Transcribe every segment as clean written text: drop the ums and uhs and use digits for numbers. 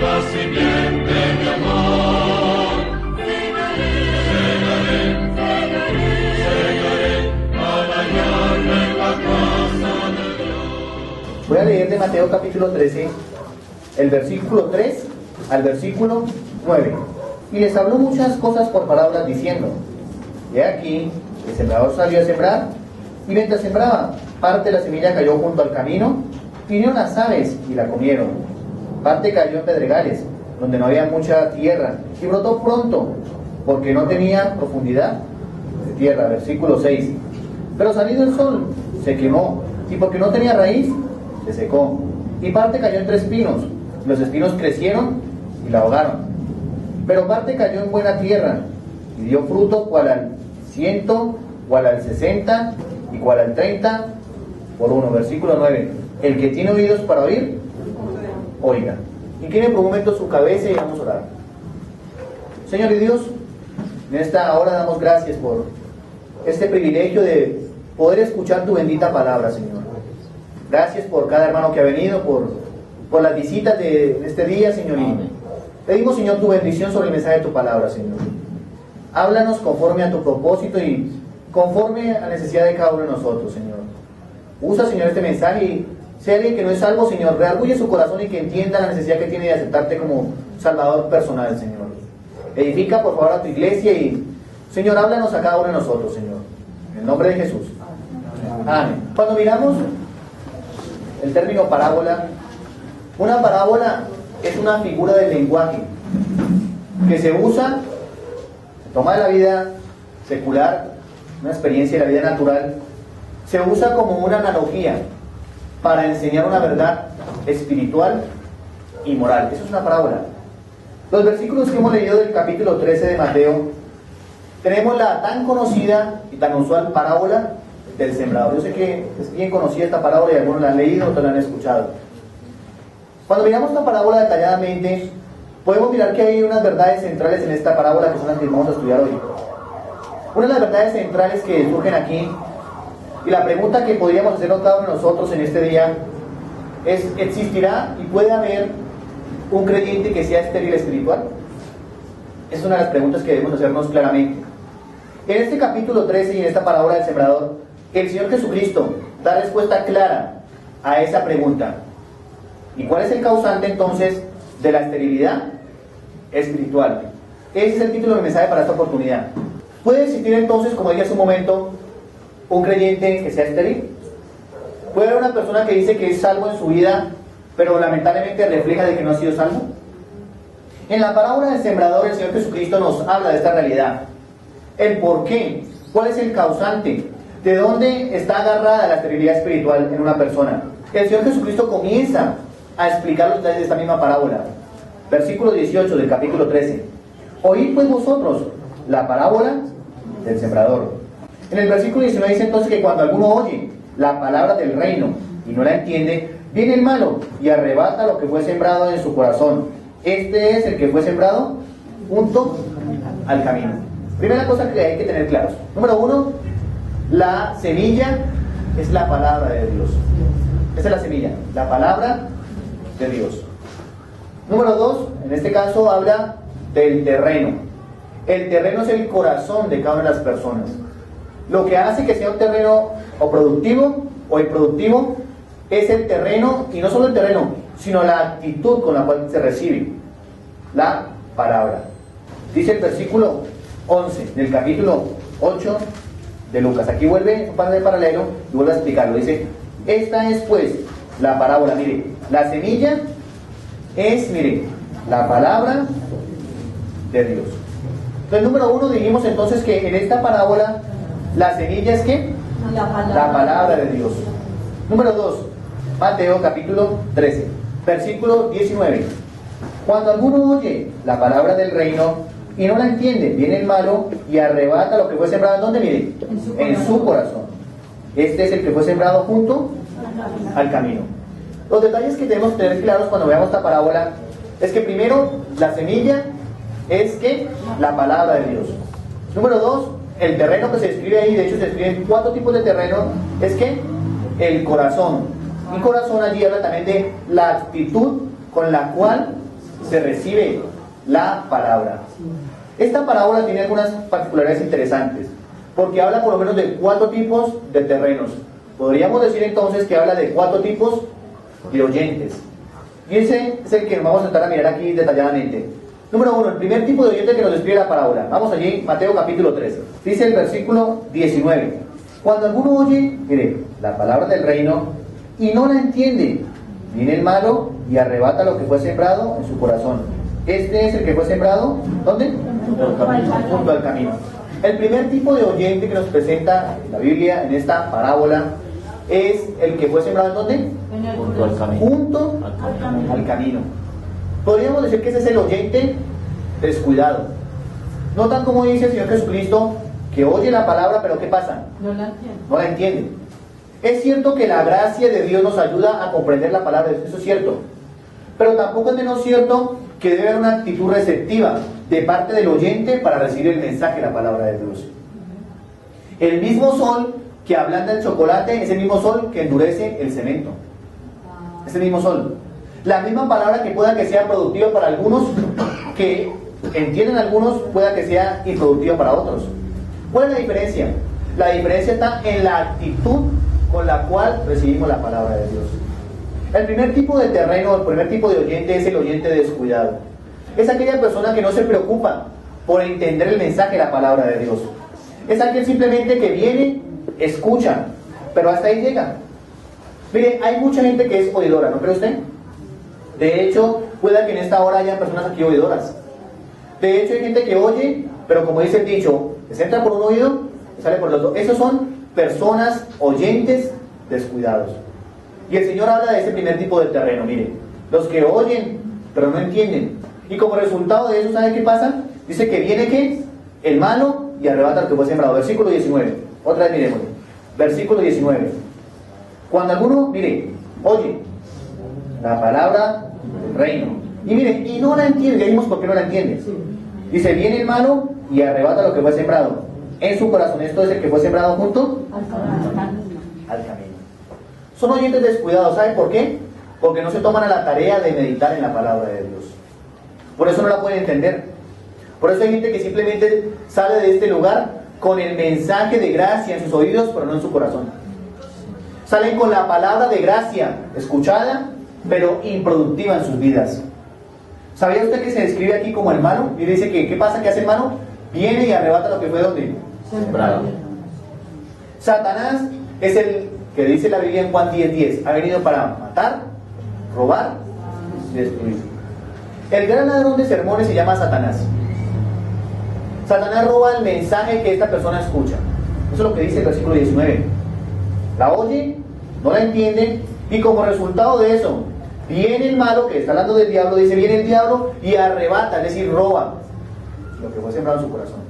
viva simiente de amor. Segaré para hallarme en la casa de Dios. Voy a leer de Mateo capítulo 13, el versículo 3 al versículo 9. Y les habló muchas cosas por parábolas diciendo: He aquí, el sembrador salió a sembrar, y mientras sembraba, parte de la semilla cayó junto al camino, y vinieron las aves y la comieron. Parte cayó en pedregales, donde no había mucha tierra, y brotó pronto, porque no tenía profundidad de tierra. Versículo 6. Pero salido el sol, se quemó, y porque no tenía raíz, se secó. Y parte cayó entre espinos, y los espinos crecieron y la ahogaron. Pero parte cayó en buena tierra, y dio fruto cual al 100, cual al 60, y cual al 30 por uno. Versículo 9. El que tiene oídos para oír, oiga. Incline por un momento su cabeza y vamos a orar. Señor y Dios, en esta hora damos gracias por este privilegio de poder escuchar tu bendita palabra, Señor. Gracias por cada hermano que ha venido, por las visitas de este día, Señor. Y pedimos, Señor, tu bendición sobre el mensaje de tu palabra, Señor. Háblanos conforme a tu propósito y conforme a la necesidad de cada uno de nosotros, Señor. Usa, Señor, este mensaje y si hay alguien que no es salvo, Señor, redarguye su corazón y que entienda la necesidad que tiene de aceptarte como Salvador personal, Señor. Edifica, por favor, a tu iglesia y, Señor, háblanos a cada uno de nosotros, Señor. En el nombre de Jesús. Amén. Cuando miramos el término parábola, una parábola es una figura del lenguaje que se usa, se toma de la vida secular, una experiencia de la vida natural, se usa como una analogía para enseñar una verdad espiritual y moral. Eso es una parábola. Los versículos que hemos leído del capítulo 13 de Mateo, tenemos la tan conocida y tan usual parábola del sembrador. Yo sé que es bien conocida esta parábola y algunos la han leído, otros la han escuchado. Cuando miramos esta parábola detalladamente, podemos mirar que hay unas verdades centrales en esta parábola que son las que vamos a estudiar hoy. Una de las verdades centrales que surgen aquí, y la pregunta que podríamos hacernos cada uno de nosotros en este día, es: ¿existirá y puede haber un creyente que sea estéril espiritual? Es una de las preguntas que debemos hacernos claramente. En este capítulo 13 y en esta parábola del sembrador, el Señor Jesucristo da respuesta clara a esa pregunta. ¿Y cuál es el causante entonces de la esterilidad espiritual? Ese es el título del mensaje para esta oportunidad. ¿Puede existir entonces, como dije hace un momento, un creyente que sea estéril? ¿Puede haber una persona que dice que es salvo en su vida, pero lamentablemente refleja de que no ha sido salvo? En la parábola del sembrador, el Señor Jesucristo nos habla de esta realidad. El por qué, cuál es el causante, de dónde está agarrada la esterilidad espiritual en una persona. El Señor Jesucristo comienza a explicar los detalles de esta misma parábola. Versículo 18 del capítulo 13. Oíd pues vosotros la parábola del sembrador. En el versículo 19 dice entonces que cuando alguno oye la palabra del reino y no la entiende, viene el malo y arrebata lo que fue sembrado en su corazón. Este es el que fue sembrado junto al camino. Primera cosa que hay que tener claros. Número 1, la semilla es la palabra de Dios. Esa es la semilla, la palabra de Dios. Número 2, en este caso habla del terreno. El terreno es el corazón de cada una de las personas. Lo que hace que sea un terreno o productivo o improductivo es el terreno, y no solo el terreno, sino la actitud con la cual se recibe la palabra. Dice el versículo 11 del capítulo 8 de Lucas. Aquí vuelve un par de paralelo y vuelve a explicarlo. Dice: esta es pues la parábola. Mire, la semilla es, mire, la palabra de Dios. Entonces, número 1, dijimos entonces que en esta parábola la semilla es ¿qué? La palabra de Dios. Número 2, Mateo capítulo 13, versículo 19. Cuando alguno oye la palabra del reino y no la entiende, viene el malo y arrebata lo que fue sembrado. ¿En dónde? Mire, en su corazón. Este es el que fue sembrado junto al camino. Los detalles que debemos tener claros cuando veamos esta parábola es que primero, la semilla es que la palabra de Dios. Número 2, el terreno que se describe ahí, de hecho se describen 4 tipos de terreno, es que el corazón. Y corazón allí habla también de la actitud con la cual se recibe la palabra. Esta parábola tiene algunas particularidades interesantes, porque habla por lo menos de 4 tipos de terrenos. Podríamos decir entonces que habla de 4 tipos de oyentes. Y ese es el que nos vamos a sentar a mirar aquí detalladamente. Número 1, el primer tipo de oyente que nos describe la parábola. Vamos allí, Mateo capítulo 3. Dice el versículo 19. Cuando alguno oye, mire, la palabra del reino y no la entiende, viene el malo y arrebata lo que fue sembrado en su corazón. Este es el que fue sembrado, ¿dónde? Junto al camino. El primer tipo de oyente que nos presenta la Biblia en esta parábola es el que fue sembrado, ¿en dónde? Junto al camino. Junto al camino. Podríamos decir que ese es el oyente descuidado. Notan cómo dice el Señor Jesucristo que oye la palabra, pero ¿qué pasa? No la entiendo. No la entiende. Es cierto que la gracia de Dios nos ayuda a comprender la palabra de Dios, eso es cierto. Pero tampoco es menos cierto que debe haber una actitud receptiva de parte del oyente para recibir el mensaje de la palabra de Dios. El mismo sol que ablanda el chocolate es el mismo sol que endurece el cemento. Es el mismo sol. La misma palabra que pueda que sea productiva para algunos, que entienden algunos, pueda que sea improductiva para otros. ¿Cuál es la diferencia? La diferencia está en la actitud con la cual recibimos la palabra de Dios. El primer tipo de terreno, el primer tipo de oyente es el oyente descuidado. Es aquella persona que no se preocupa por entender el mensaje de la palabra de Dios. Es aquel simplemente que viene, escucha, pero hasta ahí llega. Mire, hay mucha gente que es oidora, ¿no cree usted? De hecho, pueda que en esta hora haya personas aquí oidoras. De hecho, hay gente que oye, pero como dice el dicho, se entra por un oído y sale por el otro. Esos son personas oyentes descuidados. Y el Señor habla de ese primer tipo de terreno, mire, los que oyen, pero no entienden. Y como resultado de eso, ¿sabe qué pasa? Dice que viene ¿qué? El malo y arrebata lo que fue sembrado. Versículo 19. Otra vez miremos. Versículo 19. Cuando alguno, mire, oye la palabra del reino, y mire, y no la entiende, ya vimos por qué no la entiende. Dice, viene el malo y arrebata lo que fue sembrado en su corazón. Esto es el que fue sembrado junto al camino. Son oyentes descuidados, ¿saben por qué? Porque no se toman a la tarea de meditar en la palabra de Dios. Por eso no la pueden entender. Por eso hay gente que simplemente sale de este lugar con el mensaje de gracia en sus oídos, pero no en su corazón. Salen con la palabra de gracia escuchada, pero improductiva en sus vidas. ¿Sabía usted que se describe aquí como hermano? Y dice que, ¿qué pasa? ¿Qué hace hermano? Viene y arrebata lo que fue donde. Sembrado. Satanás es el que dice la Biblia en Juan 10:10. Ha venido para matar, robar y destruir. El gran ladrón de sermones se llama Satanás. Satanás roba el mensaje que esta persona escucha. Eso es lo que dice el versículo 19. La oye, no la entiende, y como resultado de eso, viene el malo, que está hablando del diablo, dice, viene el diablo y arrebata, es decir, roba lo que fue sembrado en su corazón.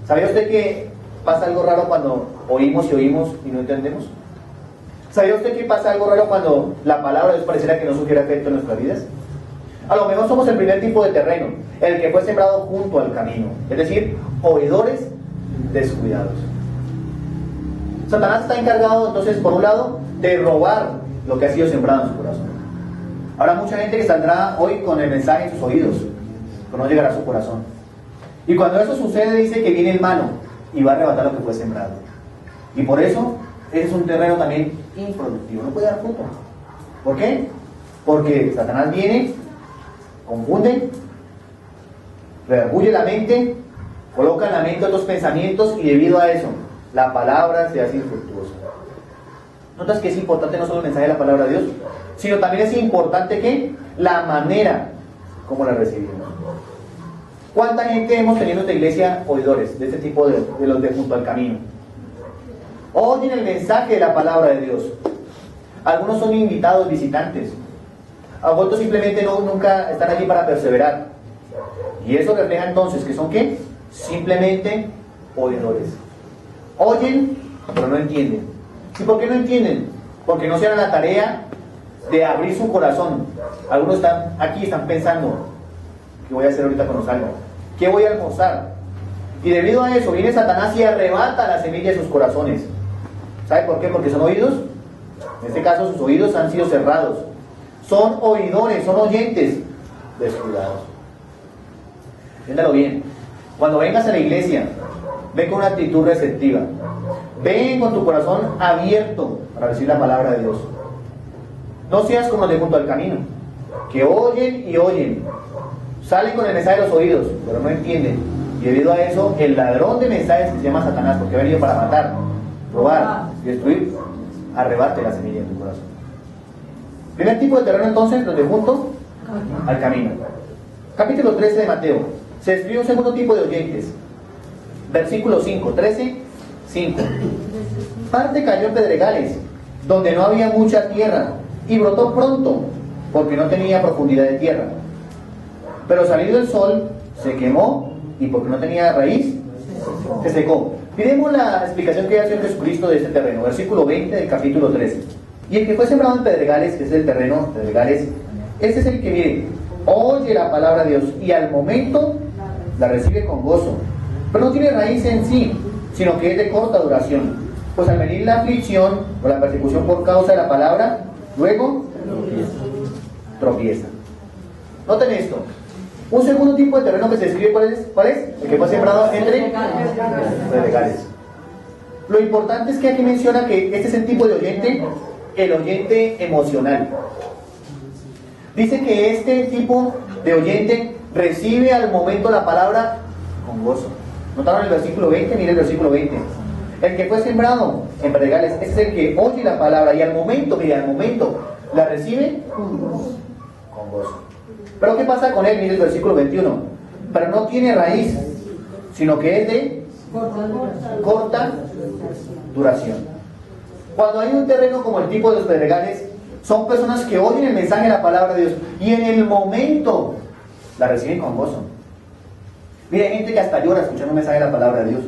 ¿Sabía usted que pasa algo raro cuando oímos y no entendemos? ¿Sabía usted que pasa algo raro cuando la palabra de Dios pareciera que no surgiera efecto en nuestras vidas? A lo mejor somos el primer tipo de terreno, el que fue sembrado junto al camino, es decir, oidores descuidados. Satanás está encargado entonces, por un lado, de robar lo que ha sido sembrado en su corazón. Habrá mucha gente que saldrá hoy con el mensaje en sus oídos, pero no llegará a su corazón. Y cuando eso sucede, dice que viene el malo y va a arrebatar lo que fue sembrado. Y por eso, ese es un terreno también improductivo, no puede dar fruto. ¿Por qué? Porque Satanás viene, confunde, redarguye la mente, coloca en la mente otros pensamientos y debido a eso, la palabra se hace infructuosa. ¿Notas que es importante no solo el mensaje de la palabra de Dios, sino también es importante que la manera como la recibimos? ¿Cuánta gente hemos tenido en esta iglesia oidores de este tipo de los de junto al camino? Oyen el mensaje de la palabra de Dios. Algunos son invitados, visitantes. Otros simplemente nunca están allí para perseverar. Y eso refleja entonces que son ¿qué? Simplemente oidores. Oyen, pero no entienden. ¿Y por qué no entienden? Porque no se dan la tarea de abrir su corazón. Algunos están aquí y están pensando, ¿qué voy a hacer ahorita cuando salga? ¿Qué voy a almorzar? Y debido a eso viene Satanás y arrebata la semilla de sus corazones. ¿Sabe por qué? Porque son oídos. En este caso sus oídos han sido cerrados. son oidores, son oyentes, descuidados. Entiéndalo bien. Cuando vengas a la iglesia, ven con una actitud receptiva. Ven con tu corazón abierto para recibir la palabra de Dios. No seas como los de junto al camino, que oyen y oyen. Salen con el mensaje de los oídos, pero no entienden. Y debido a eso, el ladrón de mensajes que se llama Satanás, porque ha venido para matar, robar y destruir, arrebate la semilla en tu corazón. Primer tipo de terreno entonces, donde junto al camino. Capítulo 13 de Mateo. Se describe un segundo tipo de oyentes. Versículo 5, 13, 5. Parte cayó en pedregales, donde no había mucha tierra, y brotó pronto, porque no tenía profundidad de tierra. Pero salido el sol, se quemó, y porque no tenía raíz, se secó. Miremos la explicación que hace Jesucristo de este terreno. Versículo 20 del capítulo 13. Y el que fue sembrado en pedregales, que es el terreno, pedregales, este es el que, mire, oye la palabra de Dios, y al momento la recibe con gozo. Pero no tiene raíz en sí, sino que es de corta duración. Pues al venir la aflicción o la persecución por causa de la palabra, luego tropieza. Noten esto. Un segundo tipo de terreno que se describe, ¿cuál es? El que fue sembrado entre pedregales. Lo importante es que aquí menciona que este es el tipo de oyente, el oyente emocional. Dice que este tipo de oyente recibe al momento la palabra con gozo. ¿Notaron el versículo 20? Miren el versículo 20. El que fue sembrado en pedregales, ese es el que oye la palabra y al momento, mire, al momento, la recibe con gozo. Pero ¿qué pasa con él? Mire el versículo 21. Pero no tiene raíz, sino que es de corta duración. Cuando hay un terreno como el tipo de los pedregales, son personas que oyen el mensaje de la palabra de Dios y en el momento la reciben con gozo. Mire, hay gente que hasta llora escuchando un mensaje de la palabra de Dios.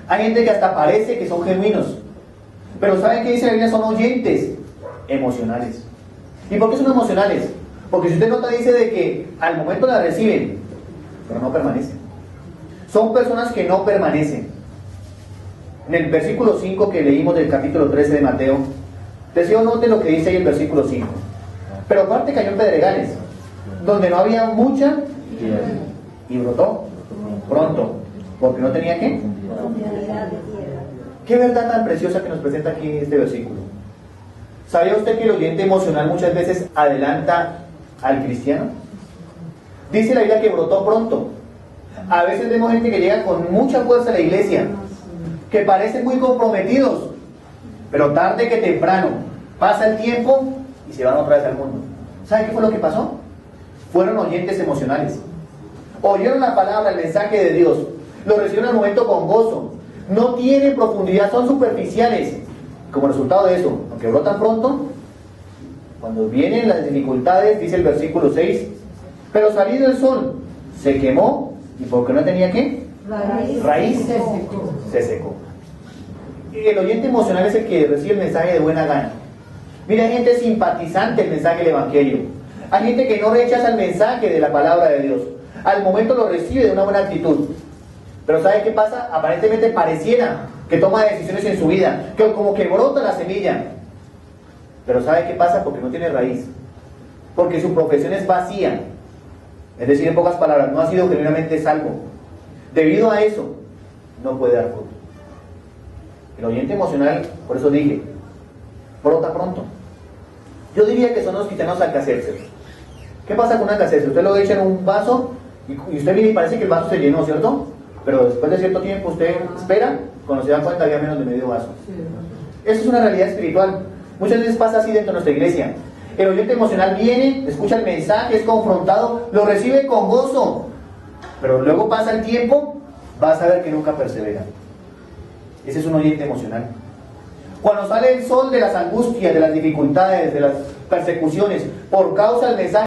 Hay gente que hasta parece que son genuinos. Pero ¿saben qué dice la Biblia? Son oyentes emocionales. ¿Y por qué son emocionales? Porque si usted nota, dice de que al momento la reciben, pero no permanecen. Son personas que no permanecen. En el versículo 5 que leímos del capítulo 13 de Mateo, deseo note lo que dice ahí el versículo 5. Pero parte cayó en pedregales, donde no había mucha y brotó pronto, porque no tenía ¿qué? Qué verdad tan preciosa que nos presenta aquí este versículo. ¿Sabía usted que el oyente emocional muchas veces adelanta al cristiano? Dice la Biblia que brotó pronto. A veces vemos gente que llega con mucha fuerza a la iglesia, que parecen muy comprometidos, pero tarde que temprano pasa el tiempo y se van otra vez al mundo. ¿Sabe qué fue lo que pasó? Fueron oyentes emocionales. Oyeron la palabra, el mensaje de Dios, lo recibieron al momento con gozo. No tienen profundidad, son superficiales. Como resultado de eso, aunque brotan pronto, cuando vienen las dificultades, dice el versículo 6, pero salido el sol, se quemó, y porque no tenía ¿qué? Raíz, se secó. El oyente emocional es el que recibe el mensaje de buena gana. Mira, hay gente simpatizante del mensaje del Evangelio. Hay gente que no rechaza el mensaje de la palabra de Dios. Al momento lo recibe de una buena actitud. Pero ¿sabe qué pasa? Aparentemente pareciera que toma decisiones en su vida, que como que brota la semilla. Pero ¿sabe qué pasa? Porque no tiene raíz. Porque su profesión es vacía. Es decir, en pocas palabras, no ha sido genuinamente salvo. Debido a eso, no puede dar fruto. El oyente emocional, por eso dije, brota pronto. Yo diría que son los cristianos alcacercer. ¿Qué pasa con un alcacercer? Usted lo echa en un vaso y usted mira y parece que el vaso se llenó, ¿cierto? Pero después de cierto tiempo usted espera, cuando se da cuenta había menos de medio vaso. Eso es una realidad espiritual. Muchas veces pasa así dentro de nuestra iglesia. El oyente emocional viene, escucha el mensaje, es confrontado, lo recibe con gozo. Pero luego pasa el tiempo, vas a ver que nunca persevera. Ese es un oyente emocional. Cuando sale el sol de las angustias, de las dificultades, de las persecuciones, por causa del mensaje,